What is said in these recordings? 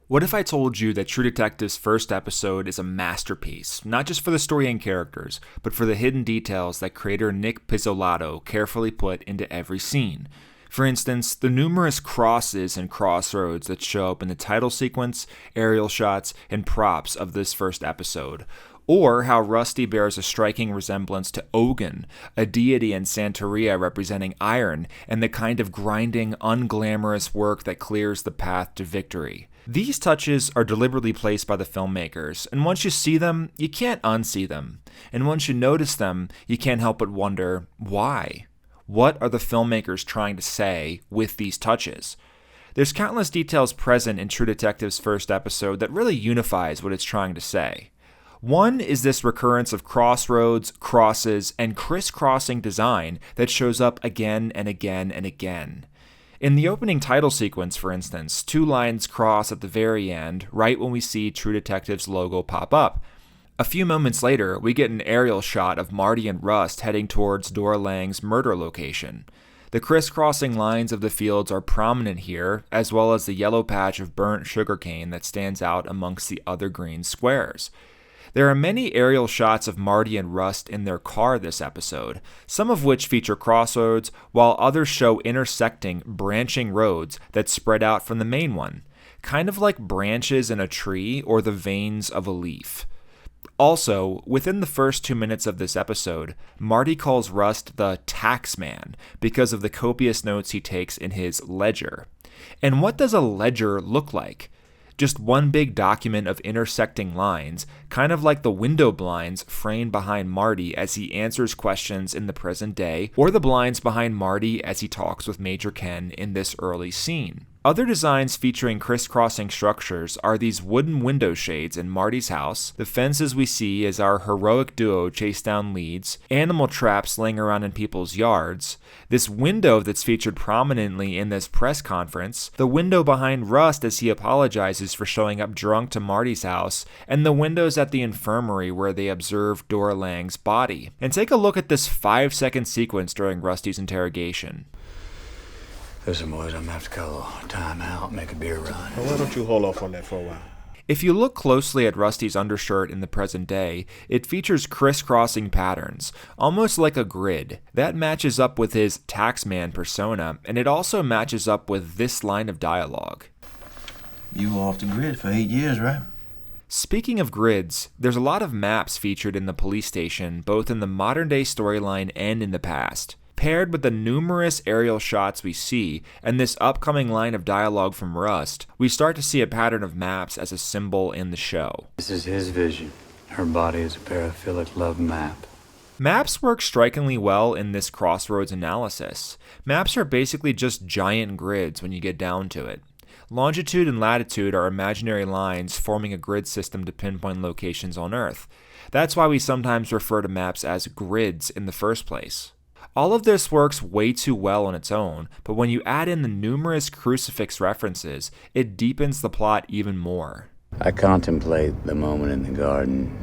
What if I told you that True Detective's first episode is a masterpiece, not just for the story and characters, but for the hidden details that creator Nick Pizzolatto carefully put into every scene? For instance, the numerous crosses and crossroads that show up in the title sequence, aerial shots, and props of this first episode. Or how Rusty bears a striking resemblance to Ogun, a deity in Santeria representing iron, and the kind of grinding, unglamorous work that clears the path to victory. These touches are deliberately placed by the filmmakers, and once you see them, you can't unsee them. And once you notice them, you can't help but wonder, why? What are the filmmakers trying to say with these touches? There's countless details present in True Detective's first episode that really unifies what it's trying to say. One is this recurrence of crossroads, crosses, and crisscrossing design that shows up again and again and again. In the opening title sequence, for instance, two lines cross at the very end, right when we see True Detective's logo pop up. A few moments later, we get an aerial shot of Marty and Rust heading towards Dora Lang's murder location. The crisscrossing lines of the fields are prominent here, as well as the yellow patch of burnt sugarcane that stands out amongst the other green squares. There are many aerial shots of Marty and Rust in their car this episode, some of which feature crossroads, while others show intersecting, branching roads that spread out from the main one, kind of like branches in a tree or the veins of a leaf. Also, within the first 2 minutes of this episode, Marty calls Rust the tax man because of the copious notes he takes in his ledger. And what does a ledger look like? Just one big document of intersecting lines, kind of like the window blinds framed behind Marty as he answers questions in the present day, or the blinds behind Marty as he talks with Major Ken in this early scene. Other designs featuring crisscrossing structures are these wooden window shades in Marty's house, the fences we see as our heroic duo chase down leads, animal traps laying around in people's yards, this window that's featured prominently in this press conference, the window behind Rust as he apologizes for showing up drunk to Marty's house, and the windows at the infirmary where they observe Dora Lang's body. And take a look at this 5-second sequence during Rusty's interrogation. Listen, boys, I'm gonna have to call a timeout, make a beer run. Well, why don't you hold off on that for a while? If you look closely at Rusty's undershirt in the present day, it features crisscrossing patterns, almost like a grid. That matches up with his taxman persona, and it also matches up with this line of dialogue. You were off the grid for 8 years, right? Speaking of grids, there's a lot of maps featured in the police station, both in the modern-day storyline and in the past. Paired with the numerous aerial shots we see, and this upcoming line of dialogue from Rust, we start to see a pattern of maps as a symbol in the show. This is his vision. Her body is a paraphilic love map. Maps work strikingly well in this crossroads analysis. Maps are basically just giant grids when you get down to it. Longitude and latitude are imaginary lines forming a grid system to pinpoint locations on Earth. That's why we sometimes refer to maps as grids in the first place. All of this works way too well on its own, but when you add in the numerous crucifix references, it deepens the plot even more. I contemplate the moment in the garden,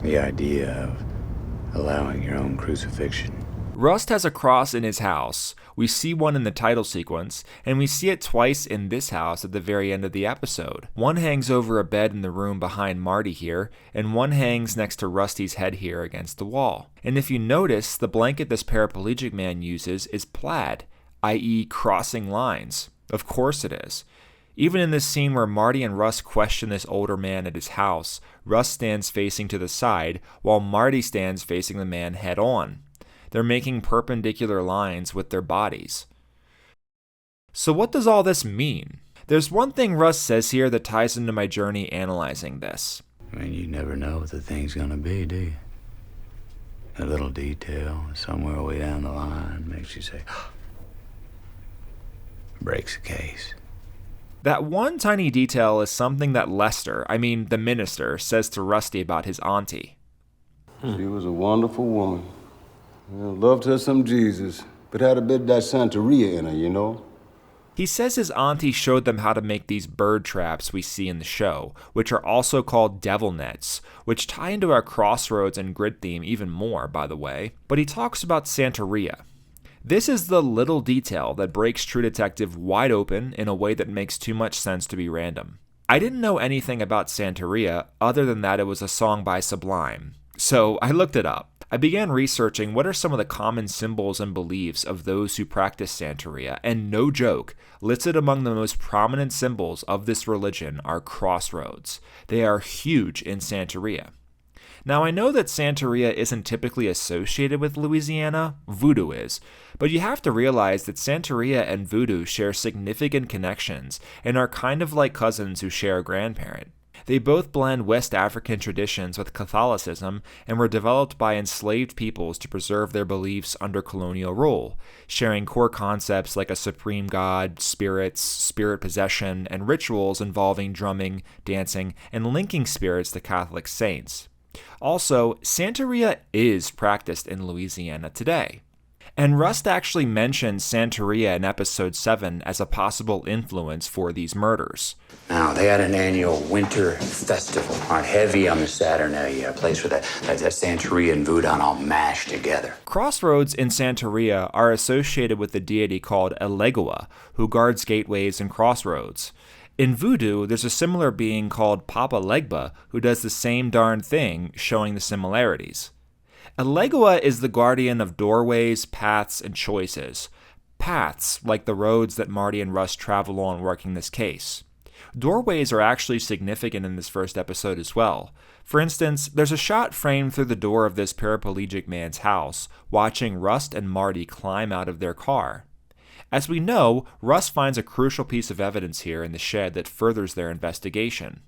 the idea of allowing your own crucifixion. Rust has a cross in his house. We see one in the title sequence, and we see it twice in this house at the very end of the episode. One hangs over a bed in the room behind Marty here, and one hangs next to Rusty's head here against the wall. And if you notice, the blanket this paraplegic man uses is plaid, i.e. crossing lines. Of course it is. Even in this scene where Marty and Rust question this older man at his house, Rust stands facing to the side, while Marty stands facing the man head on. They're making perpendicular lines with their bodies. So what does all this mean? There's one thing Russ says here that ties into my journey analyzing this. I mean, you never know what the thing's gonna be, do you? A little detail somewhere way down the line makes you say, breaks the case. That one tiny detail is something that Lester, the minister, says to Rusty about his auntie. She was a wonderful woman. Loved her some Jesus, but had a bit of that Santeria in her, you know? He says his auntie showed them how to make these bird traps we see in the show, which are also called devil nets, which tie into our crossroads and grid theme even more, by the way. But he talks about Santeria. This is the little detail that breaks True Detective wide open in a way that makes too much sense to be random. I didn't know anything about Santeria other than that it was a song by Sublime, so I looked it up. I began researching what are some of the common symbols and beliefs of those who practice Santeria, and no joke, listed among the most prominent symbols of this religion are crossroads. They are huge in Santeria. Now, I know that Santeria isn't typically associated with Louisiana, voodoo is, but you have to realize that Santeria and voodoo share significant connections and are kind of like cousins who share a grandparent. They both blend West African traditions with Catholicism and were developed by enslaved peoples to preserve their beliefs under colonial rule, sharing core concepts like a supreme god, spirits, spirit possession, and rituals involving drumming, dancing, and linking spirits to Catholic saints. Also, Santeria is practiced in Louisiana today. And Rust actually mentions Santeria in episode 7 as a possible influence for these murders. Now, they had an annual winter festival, heavy on the Saturnalia, a place where that Santeria and voodoo all mashed together. Crossroads in Santeria are associated with the deity called Elegua, who guards gateways and crossroads. In voodoo, there's a similar being called Papa Legba, who does the same darn thing, showing the similarities. Elegua is the guardian of doorways, paths, and choices. Paths, like the roads that Marty and Russ travel on working this case. Doorways are actually significant in this first episode as well. For instance, there's a shot framed through the door of this paraplegic man's house, watching Rust and Marty climb out of their car. As we know, Russ finds a crucial piece of evidence here in the shed that furthers their investigation.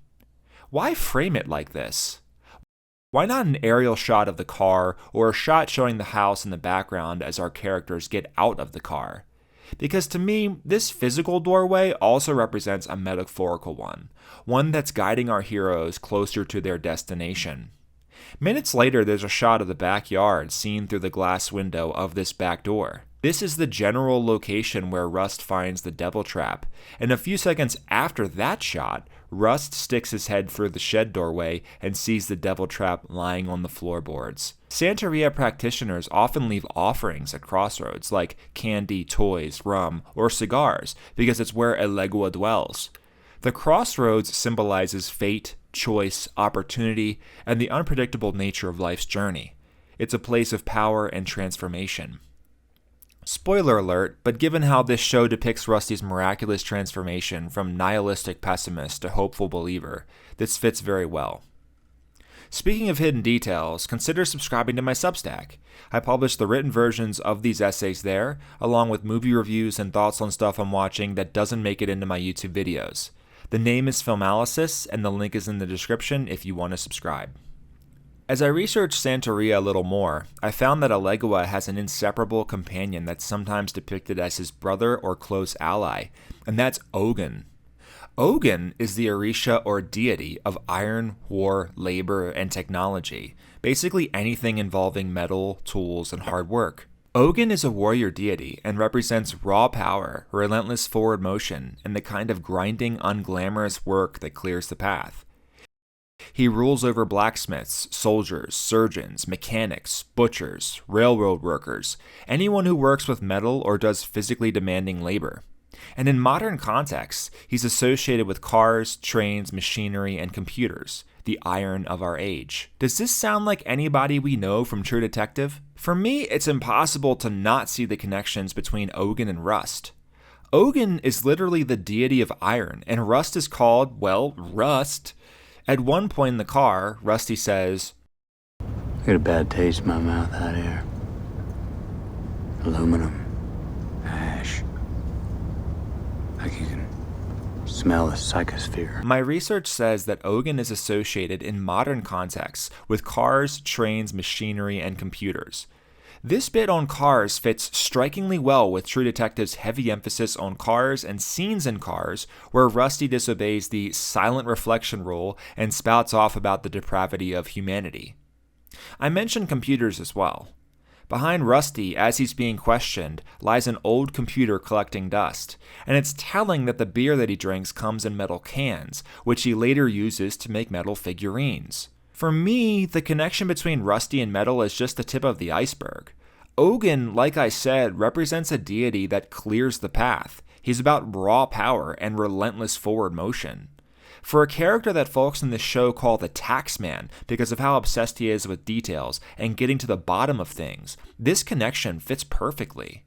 Why frame it like this? Why not an aerial shot of the car or a shot showing the house in the background as our characters get out of the car? Because to me, this physical doorway also represents a metaphorical one that's guiding our heroes closer to their destination. Minutes later, there's a shot of the backyard seen through the glass window of this back door. This is the general location where Rust finds the devil trap, and a few seconds after that shot, Rust sticks his head through the shed doorway and sees the devil trap lying on the floorboards. Santeria practitioners often leave offerings at crossroads like candy, toys, rum, or cigars because it's where Elegua dwells. The crossroads symbolizes fate, choice, opportunity, and the unpredictable nature of life's journey. It's a place of power and transformation. Spoiler alert, but given how this show depicts Rusty's miraculous transformation from nihilistic pessimist to hopeful believer, this fits very well. Speaking of hidden details, consider subscribing to my Substack. I publish the written versions of these essays there, along with movie reviews and thoughts on stuff I'm watching that doesn't make it into my YouTube videos. The name is Filmalysis, and the link is in the description if you want to subscribe. As I researched Santeria a little more, I found that Elegua has an inseparable companion that's sometimes depicted as his brother or close ally, and that's Ogun. Ogun is the Orisha or deity of iron, war, labor, and technology, basically anything involving metal, tools, and hard work. Ogun is a warrior deity and represents raw power, relentless forward motion, and the kind of grinding, unglamorous work that clears the path. He rules over blacksmiths, soldiers, surgeons, mechanics, butchers, railroad workers, anyone who works with metal or does physically demanding labor. And in modern contexts, he's associated with cars, trains, machinery, and computers, the iron of our age. Does this sound like anybody we know from True Detective? For me, it's impossible to not see the connections between Ogun and Rust. Ogun is literally the deity of iron, and Rust is called, well, Rust. At one point in the car, Rusty says, I got a bad taste in my mouth out here. Aluminum. Ash. Like you can smell the psychosphere. My research says that Ogun is associated in modern contexts with cars, trains, machinery, and computers. This bit on cars fits strikingly well with True Detective's heavy emphasis on cars and scenes in cars, where Rusty disobeys the silent reflection rule and spouts off about the depravity of humanity. I mentioned computers as well. Behind Rusty, as he's being questioned, lies an old computer collecting dust, and it's telling that the beer that he drinks comes in metal cans, which he later uses to make metal figurines. For me, the connection between Rusty and metal is just the tip of the iceberg. Ogun, like I said, represents a deity that clears the path. He's about raw power and relentless forward motion. For a character that folks in this show call the taxman because of how obsessed he is with details and getting to the bottom of things, this connection fits perfectly.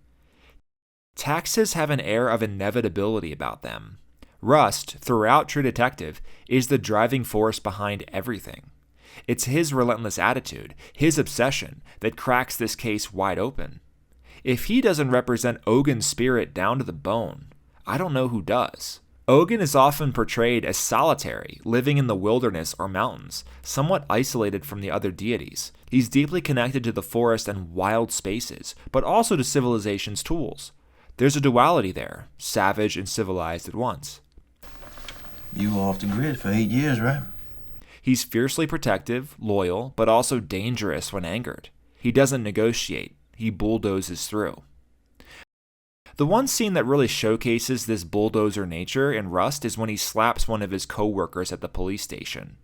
Taxes have an air of inevitability about them. Rust, throughout True Detective, is the driving force behind everything. It's his relentless attitude, his obsession, that cracks this case wide open. If he doesn't represent Ogun's spirit down to the bone, I don't know who does. Ogun is often portrayed as solitary, living in the wilderness or mountains, somewhat isolated from the other deities. He's deeply connected to the forest and wild spaces, but also to civilization's tools. There's a duality there, savage and civilized at once. You were off the grid for 8 years, right? He's fiercely protective, loyal, but also dangerous when angered. He doesn't negotiate, he bulldozes through. The one scene that really showcases this bulldozer nature in Rust is when he slaps one of his co-workers at the police station.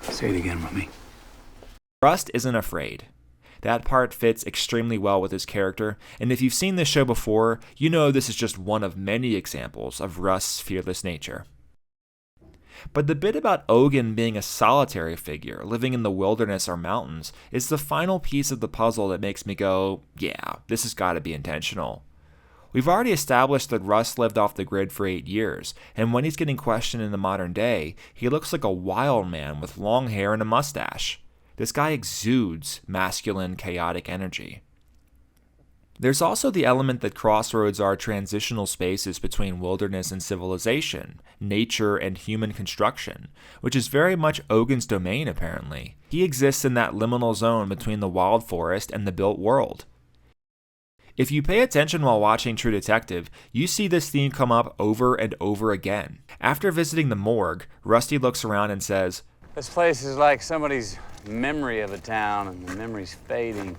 Say it again with me. Rust isn't afraid. That part fits extremely well with his character, and if you've seen this show before, you know this is just one of many examples of Rust's fearless nature. But the bit about Ogun being a solitary figure, living in the wilderness or mountains, is the final piece of the puzzle that makes me go, yeah, this has got to be intentional. We've already established that Rust lived off the grid for 8 years, and when he's getting questioned in the modern day, he looks like a wild man with long hair and a mustache. This guy exudes masculine, chaotic energy. There's also the element that crossroads are transitional spaces between wilderness and civilization, nature and human construction, which is very much Ogun's domain apparently. He exists in that liminal zone between the wild forest and the built world. If you pay attention while watching True Detective, you see this theme come up over and over again. After visiting the morgue, Rusty looks around and says, "This place is like somebody's memory of a town, and the memory's fading.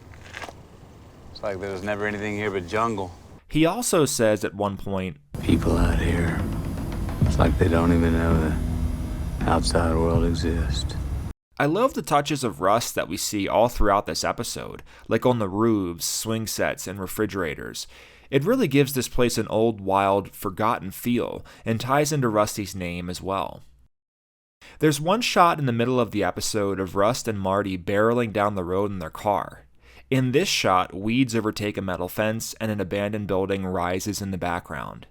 It's like there was never anything here but jungle." He also says at one point, People out here, it's like they don't even know the outside world exists. I love the touches of Rust that we see all throughout this episode, like on the roofs, swing sets, and refrigerators. It really gives this place an old, wild, forgotten feel, and ties into Rusty's name as well. There's one shot in the middle of the episode of Rust and Marty barreling down the road in their car. In this shot, weeds overtake a metal fence and an abandoned building rises in the background.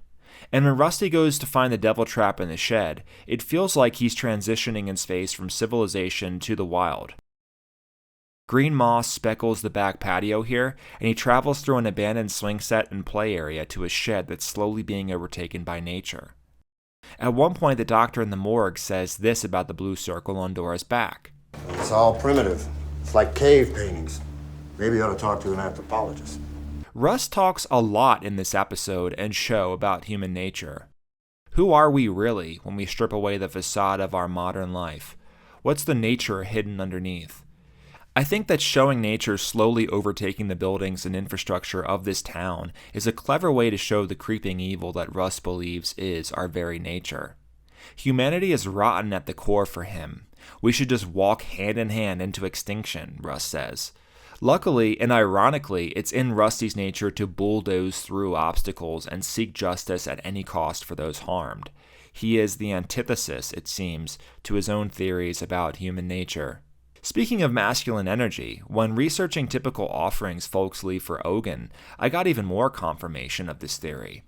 And when Rusty goes to find the devil trap in the shed, it feels like he's transitioning in space from civilization to the wild. Green moss speckles the back patio here, and he travels through an abandoned swing set and play area to a shed that's slowly being overtaken by nature. At one point, the doctor in the morgue says this about the blue circle on Dora's back. It's all primitive. It's like cave paintings. Maybe you ought to talk to an anthropologist. Russ talks a lot in this episode and show about human nature. Who are we really when we strip away the facade of our modern life? What's the nature hidden underneath? I think that showing nature slowly overtaking the buildings and infrastructure of this town is a clever way to show the creeping evil that Russ believes is our very nature. Humanity is rotten at the core for him. We should just walk hand in hand into extinction, Russ says. Luckily and ironically, it's in Rusty's nature to bulldoze through obstacles and seek justice at any cost for those harmed. He is the antithesis, it seems, to his own theories about human nature. Speaking of masculine energy, when researching typical offerings folks leave for Ogun, I got even more confirmation of this theory.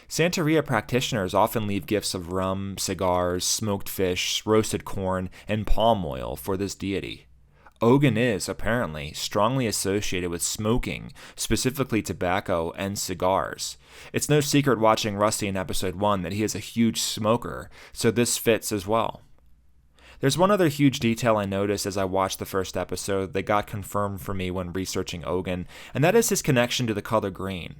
Santeria practitioners often leave gifts of rum, cigars, smoked fish, roasted corn, and palm oil for this deity. Ogun is, apparently, strongly associated with smoking, specifically tobacco and cigars. It's no secret watching Rusty in episode 1 that he is a huge smoker, so this fits as well. There's one other huge detail I noticed as I watched the first episode that got confirmed for me when researching Ogun, and that is his connection to the color green.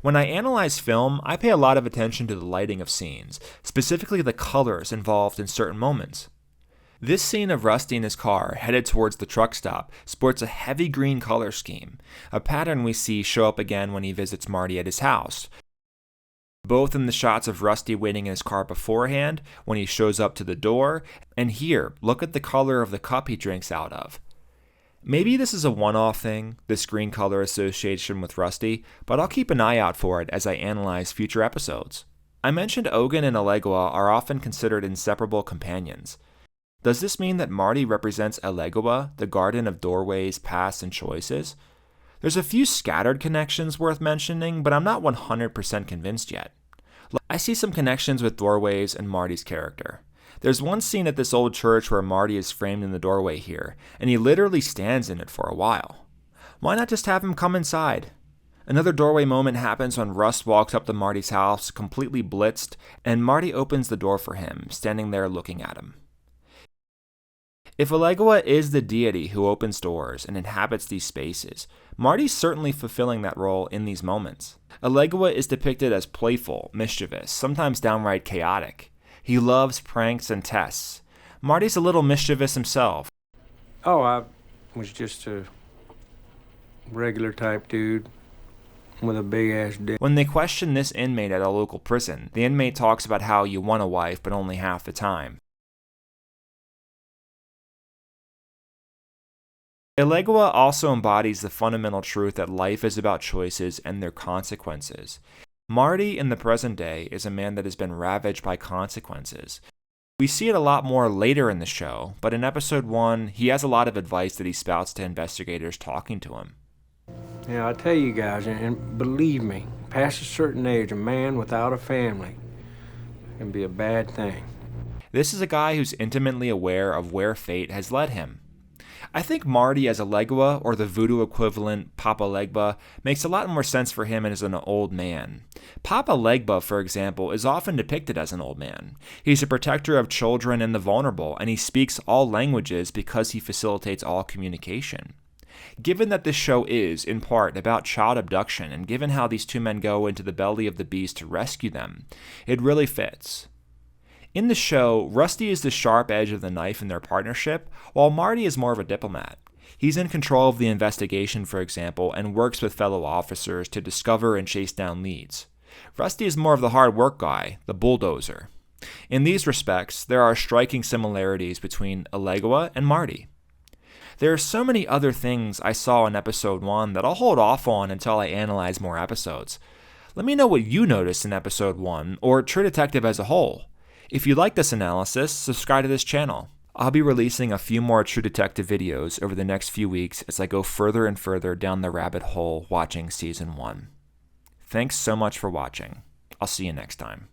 When I analyze film, I pay a lot of attention to the lighting of scenes, specifically the colors involved in certain moments. This scene of Rusty in his car, headed towards the truck stop, sports a heavy green color scheme, a pattern we see show up again when he visits Marty at his house. both in the shots of Rusty waiting in his car beforehand, when he shows up to the door, and here, look at the color of the cup he drinks out of. Maybe this is a one-off thing, this green color association with Rusty, but I'll keep an eye out for it as I analyze future episodes. I mentioned Ogun and Elegua are often considered inseparable companions. Does this mean that Marty represents Elegua, the garden of doorways, paths, and choices? There's a few scattered connections worth mentioning, but I'm not 100% convinced yet. I see some connections with doorways and Marty's character. There's one scene at this old church where Marty is framed in the doorway here, and he literally stands in it for a while. Why not just have him come inside? Another doorway moment happens when Rust walks up to Marty's house, completely blitzed, and Marty opens the door for him, standing there looking at him. If Elegua is the deity who opens doors and inhabits these spaces, Marty's certainly fulfilling that role in these moments. Elegua is depicted as playful, mischievous, sometimes downright chaotic. He loves pranks and tests. Marty's a little mischievous himself. Oh, I was just a regular type dude with a big-ass dick. When they question this inmate at a local prison, the inmate talks about how you want a wife, but only half the time. Elegua also embodies the fundamental truth that life is about choices and their consequences. Marty in the present day is a man that has been ravaged by consequences. We see it a lot more later in the show, but in episode 1, he has a lot of advice that he spouts to investigators talking to him. Yeah, I tell you guys, and believe me, past a certain age, a man without a family can be a bad thing. This is a guy who's intimately aware of where fate has led him. I think Marty as Elegua, or the voodoo equivalent Papa Legba, makes a lot more sense for him as an old man. Papa Legba, for example, is often depicted as an old man. He's a protector of children and the vulnerable, and he speaks all languages because he facilitates all communication. Given that this show is, in part, about child abduction, and given how these two men go into the belly of the beast to rescue them, it really fits. In the show, Rusty is the sharp edge of the knife in their partnership, while Marty is more of a diplomat. He's in control of the investigation, for example, and works with fellow officers to discover and chase down leads. Rusty is more of the hard work guy, the bulldozer. In these respects, there are striking similarities between Elegua and Marty. There are so many other things I saw in episode 1 that I'll hold off on until I analyze more episodes. Let me know what you noticed in episode 1, or True Detective as a whole. If you like this analysis, subscribe to this channel. I'll be releasing a few more True Detective videos over the next few weeks as I go further and further down the rabbit hole watching Season 1. Thanks so much for watching. I'll see you next time.